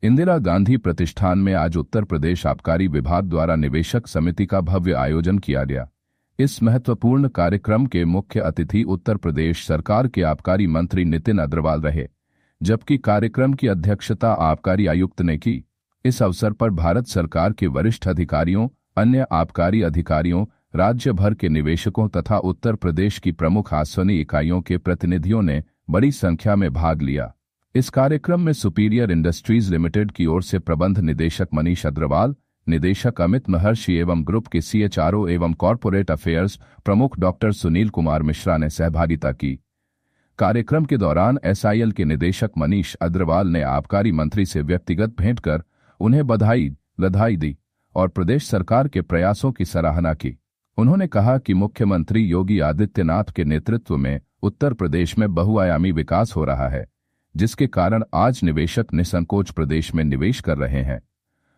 इंदिरा गांधी प्रतिष्ठान में आज उत्तर प्रदेश आबकारी विभाग द्वारा निवेशक समिति का भव्य आयोजन किया गया। इस महत्वपूर्ण कार्यक्रम के मुख्य अतिथि उत्तर प्रदेश सरकार के आबकारी मंत्री नितिन अग्रवाल रहे, जबकि कार्यक्रम की अध्यक्षता आबकारी आयुक्त ने की। इस अवसर पर भारत सरकार के वरिष्ठ अधिकारियों, अन्य आबकारी अधिकारियों, राज्य भर के निवेशकों तथा उत्तर प्रदेश की प्रमुख आसवनी इकाइयों के प्रतिनिधियों ने बड़ी संख्या में भाग लिया। इस कार्यक्रम में सुपीरियर इंडस्ट्रीज लिमिटेड की ओर से प्रबंध निदेशक मनीष अग्रवाल, निदेशक अमित महर्षि एवं ग्रुप के CHRO एवं कॉर्पोरेट अफेयर्स प्रमुख डॉक्टर सुनील कुमार मिश्रा ने सहभागिता की। कार्यक्रम के दौरान SIL के निदेशक मनीष अग्रवाल ने आबकारी मंत्री से व्यक्तिगत भेंट कर उन्हें बधाई दी और प्रदेश सरकार के प्रयासों की सराहना की। उन्होंने कहा कि मुख्यमंत्री योगी आदित्यनाथ के नेतृत्व में उत्तर प्रदेश में बहुआयामी विकास हो रहा है, जिसके कारण आज निवेशक निसंकोच प्रदेश में निवेश कर रहे हैं।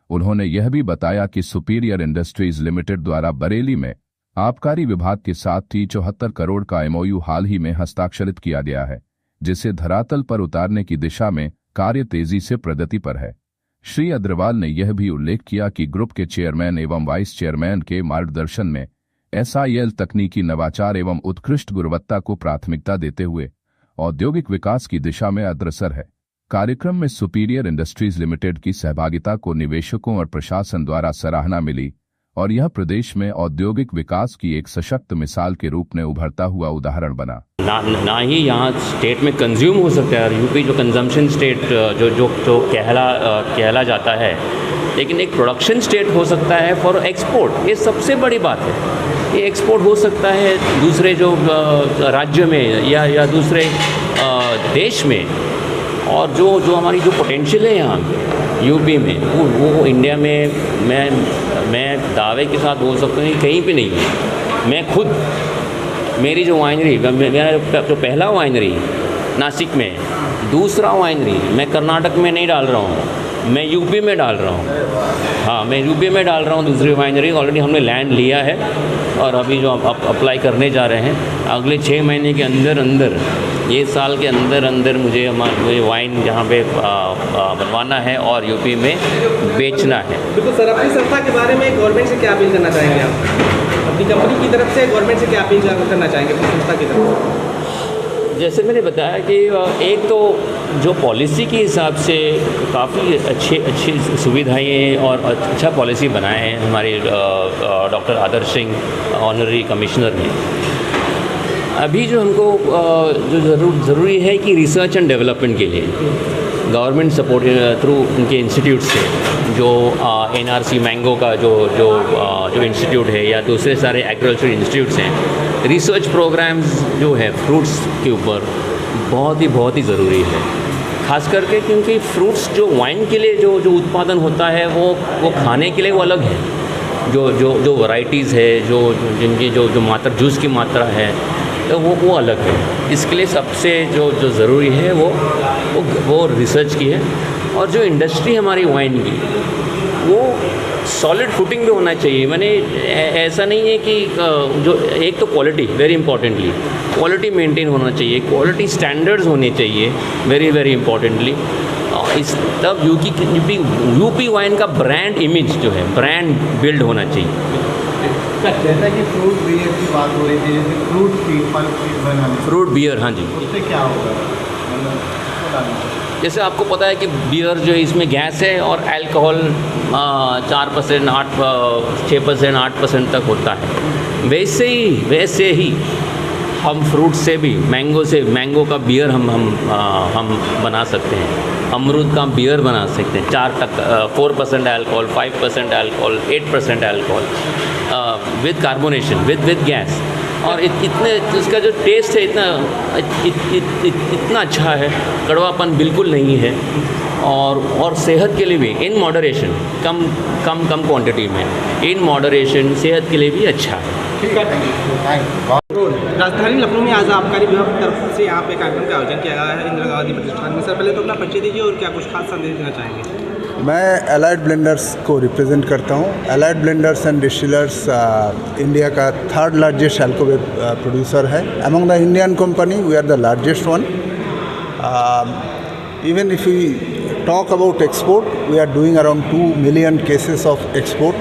उन्होंने यह भी बताया कि सुपीरियर इंडस्ट्रीज लिमिटेड द्वारा बरेली में आबकारी विभाग के साथ 74 करोड़ का MOU हाल ही में हस्ताक्षरित किया गया है, जिसे धरातल पर उतारने की दिशा में कार्य तेजी से प्रगति पर है। श्री अग्रवाल ने यह भी उल्लेख किया कि ग्रुप के चेयरमैन एवं वाइस चेयरमैन के मार्गदर्शन में SIL तकनीकी नवाचार एवं उत्कृष्ट गुणवत्ता को प्राथमिकता देते हुए औद्योगिक विकास की दिशा में अग्रसर है। कार्यक्रम में सुपीरियर इंडस्ट्रीज लिमिटेड की सहभागिता को निवेशकों और प्रशासन द्वारा सराहना मिली और यह प्रदेश में औद्योगिक विकास की एक सशक्त मिसाल के रूप में उभरता हुआ उदाहरण बना। ना ही यहाँ स्टेट में कंज्यूम हो सकता है, और यूपी जो कंजम्पशन स्टेट जो कहला जाता है, लेकिन एक प्रोडक्शन स्टेट हो सकता है फॉर एक्सपोर्ट। ये सबसे बड़ी बात है। ये एक्सपोर्ट हो सकता है दूसरे जो राज्य में या दूसरे देश में, और जो हमारी जो पोटेंशियल है यहाँ यूपी में, वो इंडिया में मैं दावे के साथ बोल सकता हूँ कहीं पे नहीं है। मैं खुद, मेरी जो वाइनरी, मेरा जो पहला वाइनरी नासिक में, दूसरा वाइनरी मैं कर्नाटक में नहीं डाल रहा हूँ, मैं यूपी में डाल रहा हूँ। हाँ, मैं यूपी में डाल रहा हूँ दूसरी वाइनरी। ऑलरेडी हमने लैंड लिया है और अभी जो अप्लाई करने जा रहे हैं, अगले 6 महीने के अंदर ये साल के अंदर मुझे वाइन जहाँ पे बनवाना है और यूपी में बेचना है। बिल्कुल सर, अपनी संस्था के बारे में गवर्नमेंट से क्या अपील करना चाहेंगे आप? अपनी कंपनी की तरफ से गवर्नमेंट से क्या अपील करना चाहेंगे अपनी संस्था की तरफ से? जैसे मैंने बताया कि एक तो जो पॉलिसी के हिसाब से काफ़ी अच्छी सुविधाएं और अच्छा पॉलिसी बनाए हैं हमारे डॉक्टर आदर्श सिंह ऑनररी कमिश्नर ने। अभी जो हमको जो ज़रूरी है कि रिसर्च एंड डेवलपमेंट के लिए गवर्नमेंट सपोर्ट थ्रू उनके इंस्टीट्यूट से, जो NRC मैंगो का जो इंस्टीट्यूट है या दूसरे सारे एग्रीकल्चर इंस्टीट्यूट्स हैं, रिसर्च प्रोग्राम्स जो है फ्रूट्स के ऊपर बहुत ही ज़रूरी है। खास करके क्योंकि फ्रूट्स जो वाइन के लिए जो उत्पादन होता है वो खाने के लिए वो अलग है। जो वैरायटीज़ है, जिनकी जो मात्रा, जूस की मात्रा है, तो वो अलग है। इसके लिए सबसे जो ज़रूरी है वो रिसर्च की है। और जो इंडस्ट्री हमारी वाइन की, वो सॉलिड फुटिंग पे होना चाहिए। मैंने ऐसा नहीं है कि जो एक तो quality, very importantly quality maintain होना चाहिए, क्वालिटी स्टैंडर्ड्स होने चाहिए वेरी इंपॉर्टेंटली। इस तब यूपी वाइन का ब्रांड इमेज जो है, ब्रांड बिल्ड होना चाहिए। जैसा कि फ्रूट बियर की बात हो रही थी, जैसे फ्रूट बियर, हाँ जी, उससे क्या होगा? जैसे आपको पता है कि बियर जो है इसमें गैस है और अल्कोहल 4%, 6%, 8% तक होता है। वैसे ही हम फ्रूट से भी, मैंगो का बियर हम बना सकते हैं। अमरूद का बियर बना सकते हैं। 4% alcohol, 5% alcohol, 8% alcohol with carbonation, with gas. और इतने इसका जो टेस्ट है इतना अच्छा है, कड़वापन बिल्कुल नहीं है। और सेहत के लिए भी इन मॉडरेशन, कम क्वांटिटी में, इन मॉडरेशन सेहत के लिए भी अच्छा है। राजधानी लखनऊ में आज आबकारी विभाग की तरफ से यहाँ पे कार्यक्रम का आयोजन किया गया है इंदिरा गांधी प्रतिष्ठान में। सर, पहले तो अपना परिचय दीजिए और क्या कुछ खास संदेश देना चाहेंगे? मैं एलाइड ब्लेंडर्स को रिप्रेजेंट करता हूँ। Allied Blenders and Distillers India का 3rd लार्जेस्ट अल्कोहल प्रोड्यूसर है। Among the Indian company we are the largest one. Even if we talk about export, we are doing around 2 million cases of export.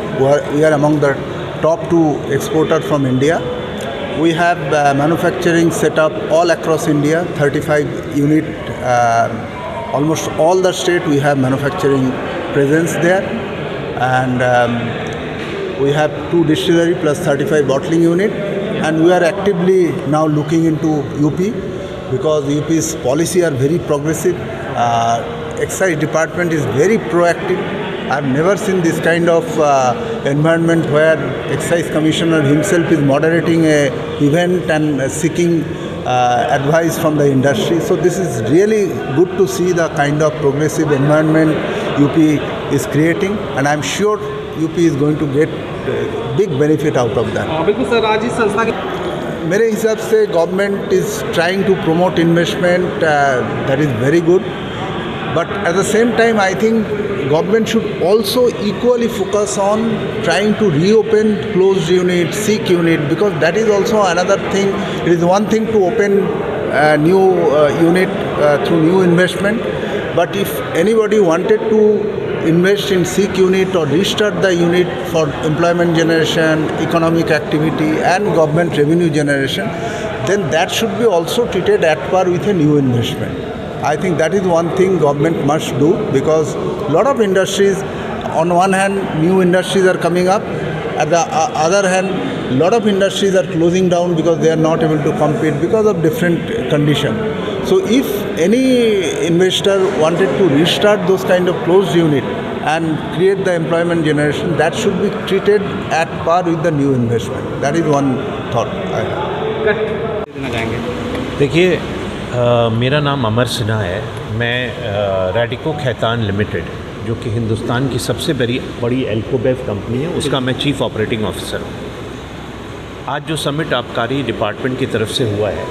We are among the top 2 exporters from India. We have manufacturing set up all across India, 35 unit, almost all the state we have manufacturing presence there. And we have 2 distillery plus 35 bottling unit. And we are actively now looking into UP because UP's policy are very progressive. Excise department is very proactive. I've never seen this kind of environment where excise commissioner himself is moderating a event and seeking advice from the industry. So this is really good to see the kind of progressive environment UP is creating, and I'm sure UP is going to get big benefit out of that. बिल्कुल sir, आज इस संस्था के मेरे हिसाब से government is trying to promote investment, that is very good, but at the same time I think government should also equally focus on trying to reopen closed unit, sick unit, because that is also another thing. It is one thing to open a new unit through new investment, but if anybody wanted to invest in sick unit or restart the unit for employment generation, economic activity and government revenue generation, then that should be also treated at par with a new investment. I think that is one thing government must do, because a lot of industries, on one hand new industries are coming up, at the other hand a lot of industries are closing down because they are not able to compete because of different conditions. So if any investor wanted to restart those kind of closed unit and create the employment generation, that should be treated at par with the new investment. That is one thought I have. देना चाहेंगे। देखिए, मेरा नाम अमर सिन्हा है। मैं Radico Khaitan limited, जो कि हिंदुस्तान की सबसे बड़ी एल्कोबेव कंपनी है, उसका मैं चीफ़ ऑपरेटिंग ऑफिसर हूँ। आज जो समिट आबकारी डिपार्टमेंट की तरफ से हुआ है,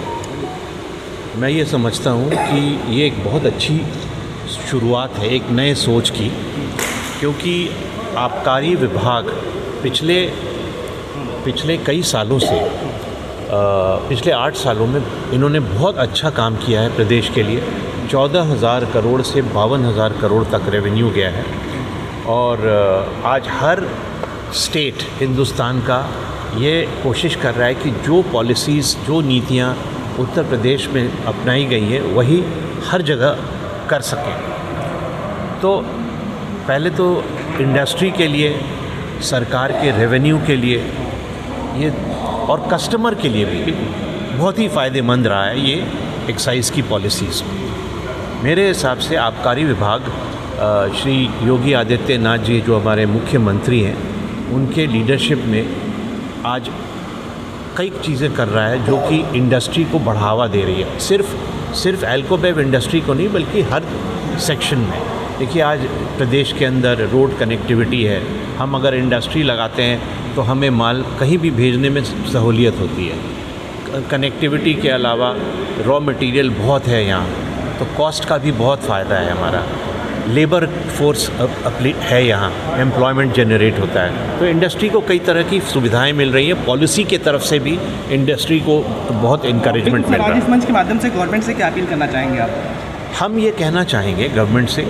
मैं ये समझता हूँ कि ये एक बहुत अच्छी शुरुआत है एक नए सोच की, क्योंकि आबकारी विभाग पिछले कई सालों से पिछले 8 सालों में इन्होंने बहुत अच्छा काम किया है प्रदेश के लिए। 14,000 करोड़ से 52,000 करोड़ तक रेवेन्यू गया है, और आज हर स्टेट हिंदुस्तान का ये कोशिश कर रहा है कि जो पॉलिसीज़, जो नीतियाँ उत्तर प्रदेश में अपनाई गई है वही हर जगह कर सकें। तो पहले तो इंडस्ट्री के लिए, सरकार के रेवेन्यू के लिए ये, और कस्टमर के लिए भी बहुत ही फ़ायदेमंद रहा है ये एक्साइज़ की पॉलिसीज़। मेरे हिसाब से आबकारी विभाग श्री योगी आदित्यनाथ जी, जो हमारे मुख्यमंत्री हैं, उनके लीडरशिप में आज कई चीज़ें कर रहा है जो कि इंडस्ट्री को बढ़ावा दे रही है। सिर्फ एल्कोबेव इंडस्ट्री को नहीं, बल्कि हर सेक्शन में। देखिए, आज प्रदेश के अंदर रोड कनेक्टिविटी है, हम अगर इंडस्ट्री लगाते हैं तो हमें माल कहीं भी भेजने में सहूलियत होती है। कनेक्टिविटी के अलावा रॉ मटेरियल बहुत है यहाँ, तो कॉस्ट का भी बहुत फ़ायदा है हमारा। लेबर फोर्स है यहाँ, एम्प्लॉयमेंट जनरेट होता है, तो इंडस्ट्री को कई तरह की सुविधाएं मिल रही हैं। पॉलिसी के तरफ से भी इंडस्ट्री को बहुत इंकरेजमेंट मिल रहा है। इस मंच के माध्यम से गवर्नमेंट से क्या अपील करना चाहेंगे आप? हम ये कहना चाहेंगे गवर्नमेंट से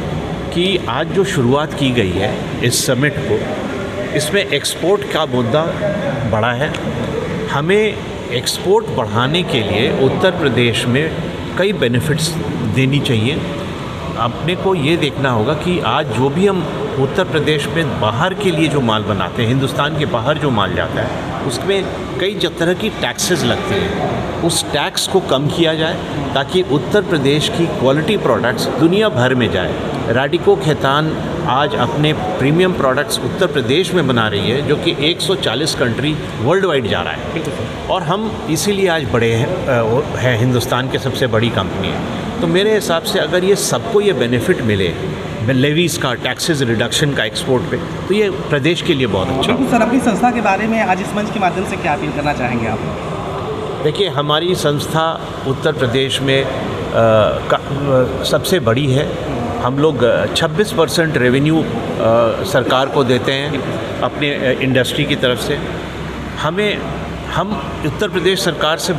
कि आज जो शुरुआत की गई है इस समिट को, इसमें एक्सपोर्ट का मुद्दा बड़ा है। हमें एक्सपोर्ट बढ़ाने के लिए उत्तर प्रदेश में कई बेनिफिट्स देनी चाहिए। अपने को ये देखना होगा कि आज जो भी हम उत्तर प्रदेश में बाहर के लिए जो माल बनाते हैं, हिंदुस्तान के बाहर जो माल जाता है, उसमें कई तरह की टैक्सेस लगती हैं। उस टैक्स को कम किया जाए ताकि उत्तर प्रदेश की क्वालिटी प्रोडक्ट्स दुनिया भर में जाए। रैडिको खैतान आज अपने प्रीमियम प्रोडक्ट्स उत्तर प्रदेश में बना रही है, जो कि 140 कंट्री वर्ल्ड वाइड जा रहा है, और हम इसीलिए आज बड़े हैं, हिंदुस्तान के सबसे बड़ी कंपनी है। तो मेरे हिसाब से अगर ये सबको ये बेनिफिट मिले, लेवीज़ का, टैक्सेस रिडक्शन का एक्सपोर्ट पे, तो ये प्रदेश के लिए बहुत अच्छा है। सर, अपनी संस्था के बारे में आज इस मंच के माध्यम से क्या अपील करना चाहेंगे आप? देखिए, हमारी संस्था उत्तर प्रदेश में सबसे बड़ी है। हम लोग 26% रेवेन्यू सरकार को देते हैं अपने इंडस्ट्री की तरफ से। हम उत्तर प्रदेश सरकार से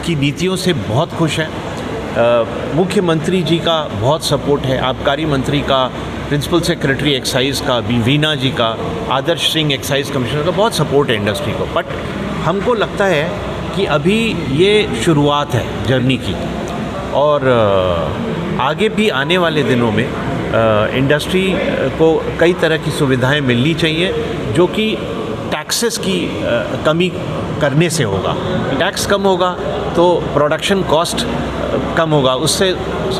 की नीतियों से बहुत खुश हैं। मुख्यमंत्री जी का बहुत सपोर्ट है, आबकारी मंत्री का, प्रिंसिपल सेक्रेटरी एक्साइज का, वीना जी का, आदर्श सिंह एक्साइज कमिश्नर का बहुत सपोर्ट है इंडस्ट्री को। बट हमको लगता है कि अभी ये शुरुआत है जर्नी की, और आगे भी आने वाले दिनों में इंडस्ट्री को कई तरह की सुविधाएं मिलनी चाहिए, जो कि टैक्सेस की कमी करने से होगा। टैक्स कम होगा तो प्रोडक्शन कॉस्ट कम होगा, उससे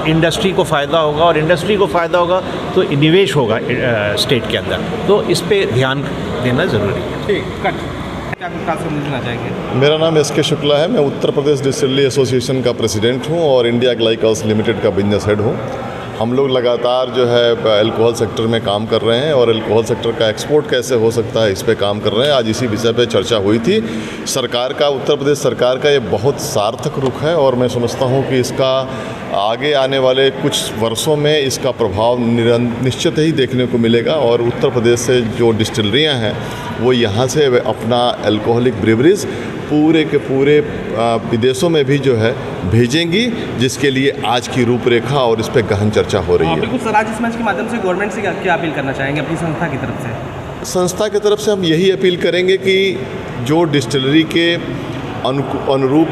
इंडस्ट्री को फ़ायदा होगा, और इंडस्ट्री को फ़ायदा होगा तो निवेश होगा स्टेट के अंदर। तो इस पे ध्यान देना ज़रूरी है। ठीक, क्या विकास समझना चाहेंगे? मेरा नाम एस के शुक्ला है। मैं उत्तर प्रदेश डिस्टिलरी एसोसिएशन का प्रेसिडेंट हूं और इंडिया ग्लाइकॉल्स लिमिटेड का बिजनेस हेड हूं। हम लोग लगातार जो है अल्कोहल सेक्टर में काम कर रहे हैं, और अल्कोहल सेक्टर का एक्सपोर्ट कैसे हो सकता है इस पे काम कर रहे हैं। आज इसी विषय पे चर्चा हुई थी। सरकार का, उत्तर प्रदेश सरकार का ये बहुत सार्थक रुख है, और मैं समझता हूँ कि इसका आगे आने वाले कुछ वर्षों में इसका प्रभाव निश्चित ही देखने को मिलेगा। और उत्तर प्रदेश से जो डिस्टिलरियाँ हैं वो यहाँ से अपना अल्कोहलिक ब्रेवरीज पूरे के पूरे विदेशों में भी जो है भेजेंगी, जिसके लिए आज की रूपरेखा और इस पर गहन चर्चा हो रही है। बिल्कुल सर, आज इस मंच के माध्यम से गवर्नमेंट से क्या अपील करना चाहेंगे अपनी संस्था की तरफ से? संस्था की तरफ से हम यही अपील करेंगे कि जो डिस्टिलरी के अनुरूप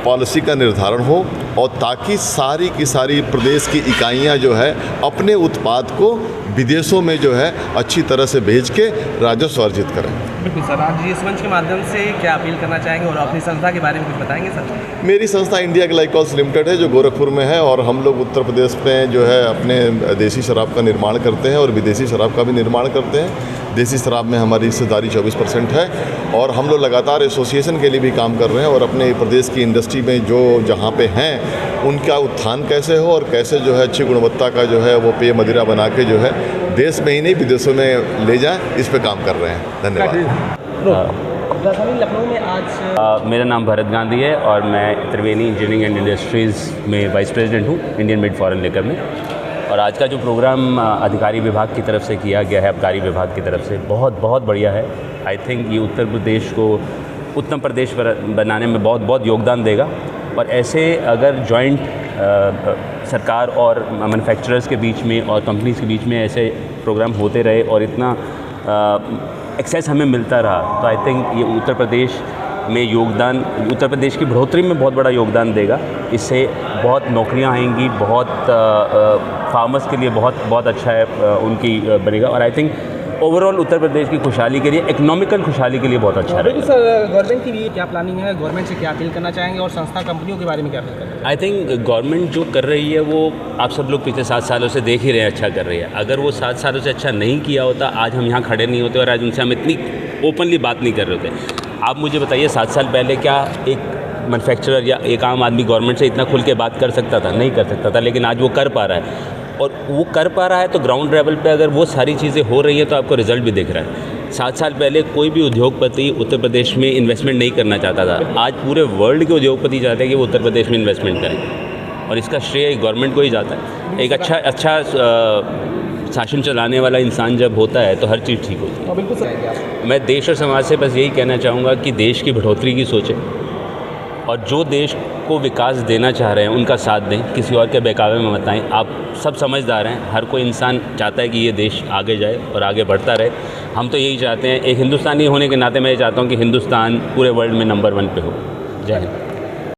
पॉलिसी का निर्धारण हो, और ताकि सारी की सारी प्रदेश की इकाइयाँ जो है अपने उत्पाद को विदेशों में जो है अच्छी तरह से भेज के राजस्व अर्जित करें। बिल्कुल सर, आज इस मंच के माध्यम से क्या अपील करना चाहेंगे और अपनी संस्था के बारे में कुछ बताएंगे सर? मेरी संस्था इंडिया ग्लाइकॉल्स लिमिटेड है, जो गोरखपुर में है, और हम लोग उत्तर प्रदेश में जो है अपने देसी शराब का निर्माण करते हैं और विदेशी शराब का भी निर्माण करते हैं। देसी शराब में हमारी हिस्सेदारी 24% है, और हम लोग लगातार एसोसिएशन के लिए भी काम कर रहे हैं, और अपने प्रदेश की इंडस्ट्री में जो जहाँ पे हैं उनका उत्थान कैसे हो, और कैसे जो है अच्छी गुणवत्ता का जो है वो पेय मदिरा बना के जो है देश में ही नहीं विदेशों में ले जाएं, इस पे काम कर रहे हैं। धन्यवाद। लखनऊ में आज मेरा नाम भरत गांधी है, और मैं त्रिवेणी इंजीनियरिंग एंड इंडस्ट्रीज़ में वाइस प्रेसिडेंट हूँ इंडियन मेड फॉरेन लिकर में। और आज का जो प्रोग्राम अधिकारी विभाग की तरफ से किया गया है, आबकारी विभाग की तरफ से, बहुत बहुत बढ़िया है। आई थिंक ये उत्तर प्रदेश को उत्तम प्रदेश बनाने में बहुत बहुत योगदान देगा। और ऐसे अगर जॉइंट सरकार और मैन्युफैक्चरर्स के बीच में और कंपनीज़ के बीच में ऐसे प्रोग्राम होते रहे और इतना एक्सेस हमें मिलता रहा, तो आई थिंक ये उत्तर प्रदेश में योगदान, उत्तर प्रदेश की बढ़ोतरी में बहुत बड़ा योगदान देगा। इससे बहुत नौकरियां आएंगी, बहुत फार्मर्स के लिए बहुत बहुत अच्छा है उनकी बनेगा। और I think overall Uttar Pradesh की खुशहाली के लिए, इकोनॉमिकल खुशहाली के लिए बहुत अच्छा रहेगा। सर, गवर्नमेंट की भी क्या प्लानिंग है? गवर्नमेंट से क्या अपील करना चाहेंगे, और संस्था कंपनियों के बारे में क्या अपील करना चाहेंगे? आई थिंक गवर्नमेंट जो कर रही है वो आप सब लोग पिछले 7 सालों से देख ही रहे हैं, अच्छा कर रही है। अगर वो 7 सालों से अच्छा नहीं किया होता, आज हम यहाँ खड़े नहीं होते, और आज उनसे हम इतनी ओपनली बात नहीं कर रहे होते। आप मुझे बताइए, 7 साल पहले क्या एक मैन्युफैक्चरर या एक आम आदमी गवर्नमेंट से इतना खुल के बात कर सकता था? नहीं कर सकता था। लेकिन आज वो कर पा रहा है, और वो कर पा रहा है तो ग्राउंड लेवल पे अगर वो सारी चीज़ें हो रही हैं तो आपको रिजल्ट भी दिख रहा है। 7 साल पहले कोई भी उद्योगपति उत्तर प्रदेश में इन्वेस्टमेंट नहीं करना चाहता था। आज पूरे वर्ल्ड के उद्योगपति चाहते हैं कि वो उत्तर प्रदेश में इन्वेस्टमेंट करें, और इसका श्रेय गवर्नमेंट को ही जाता है। एक अच्छा शासन चलाने वाला इंसान जब होता है तो हर चीज़ ठीक होती है। बिल्कुल सर, मैं देश और समाज से बस यही कहना चाहूँगा कि देश की बढ़ोतरी की सोचें, और जो देश को विकास देना चाह रहे हैं उनका साथ दें, किसी और के बहकावे में मत आएं। आप सब समझदार हैं, हर कोई इंसान चाहता है कि ये देश आगे जाए और आगे बढ़ता रहे। हम तो यही चाहते हैं। एक हिंदुस्तानी होने के नाते मैं ये चाहता हूँ कि हिंदुस्तान पूरे वर्ल्ड में नंबर 1 पे हो। जय हिंद।